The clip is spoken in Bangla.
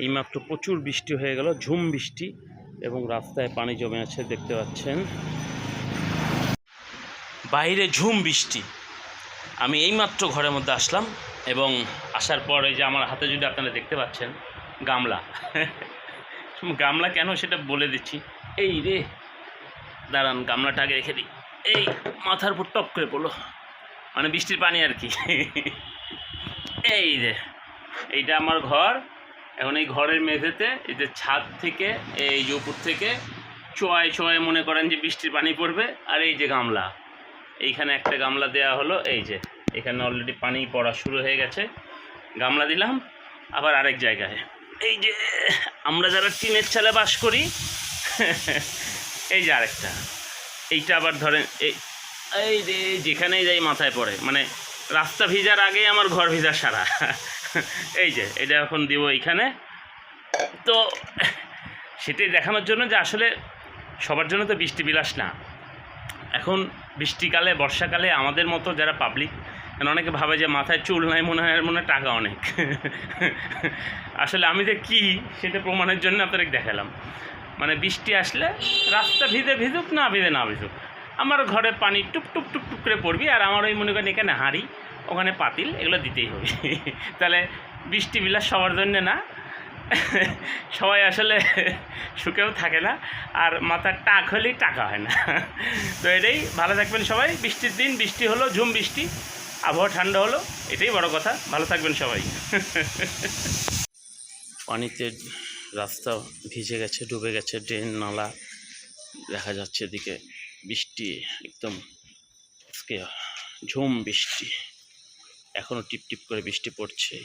এইমাত্র প্রচুর বৃষ্টি হয়ে গেল, ঝুম বৃষ্টি, এবং রাস্তায় পানি জমে আছে দেখতে পাচ্ছেন। বাইরে ঝুম বৃষ্টি, আমি এইমাত্র ঘরের মধ্যে আসলাম এবং আসার পর এই যে আমার হাতে যদি আপনারা দেখতে পাচ্ছেন গামলা গামলা কেন সেটা বলে দিচ্ছি। এই রে দাঁড়ান, গামলাটা আগে রেখে দিই। এই মাথার উপর টপ করে পড়লো, মানে বৃষ্টির পানি আর কি। এই রে, এইটা আমার ঘর। এখন এই ঘরের মেঝেতে এই যে ছাদ থেকে এই যে উপর থেকে চোয়ায় চোয়ায় মনে করেন যে বৃষ্টির পানি পড়বে। আর এই যে গামলা, এইখানে একটা গামলা দেওয়া হলো, এই যে এখানে অলরেডি পানি পড়া শুরু হয়ে গেছে। গামলা দিলাম আবার আরেক জায়গায়, এই যে আমরা যারা টিনের চালে বাস করি এই যে আরেকটা, এইটা আবার ধরেন এই যে যেখানেই যাই মাথায় পড়ে, মানে রাস্তা ভিজার আগেই আমার ঘর ভিজা সারা। এই যে এটা এখন দিব এইখানে। তো সেটাই দেখানোর জন্য যে আসলে সবার জন্য তো বৃষ্টি বিলাস না। এখন বৃষ্টিকালে বর্ষাকালে আমাদের মতো যারা পাবলিক, কারণ অনেকে ভাবে যে মাথায় চুল নাই, মনে হয় টাকা অনেক। আসলে আমি যে কী সেটা প্রমাণের জন্য আপনাদের দেখালাম। মানে বৃষ্টি আসলে রাস্তা ভিজুক না ভিজুক, আমার ঘরে পানি টুপ টুপ টুপ টুপ করে পড়বি। আর আমার ওই মনে করেন এখানে হাঁড়ি, ওখানে পাতিল, এগুলো দিতেই হবে। তাহলে বৃষ্টি বিলাস সবার জন্যে না, সবাই আসলে সুখেও থাকে না, আর মাথার টাক হলেই টাকা হয় না। তো এটাই, ভালো থাকবেন সবাই। বৃষ্টির দিন, বৃষ্টি হলো, ঝুম বৃষ্টি, আবহাওয়া ঠান্ডা হলো, এটাই বড় কথা। ভালো থাকবেন সবাই। পানিতে রাস্তা ভিজে গেছে, ডুবে গেছে, ড্রেন নালা দেখা যাচ্ছে এদিকে। বৃষ্টি একদম আজকে ঝুম বৃষ্টি, এখনও টিপ টিপ করে বৃষ্টি পড়ছে।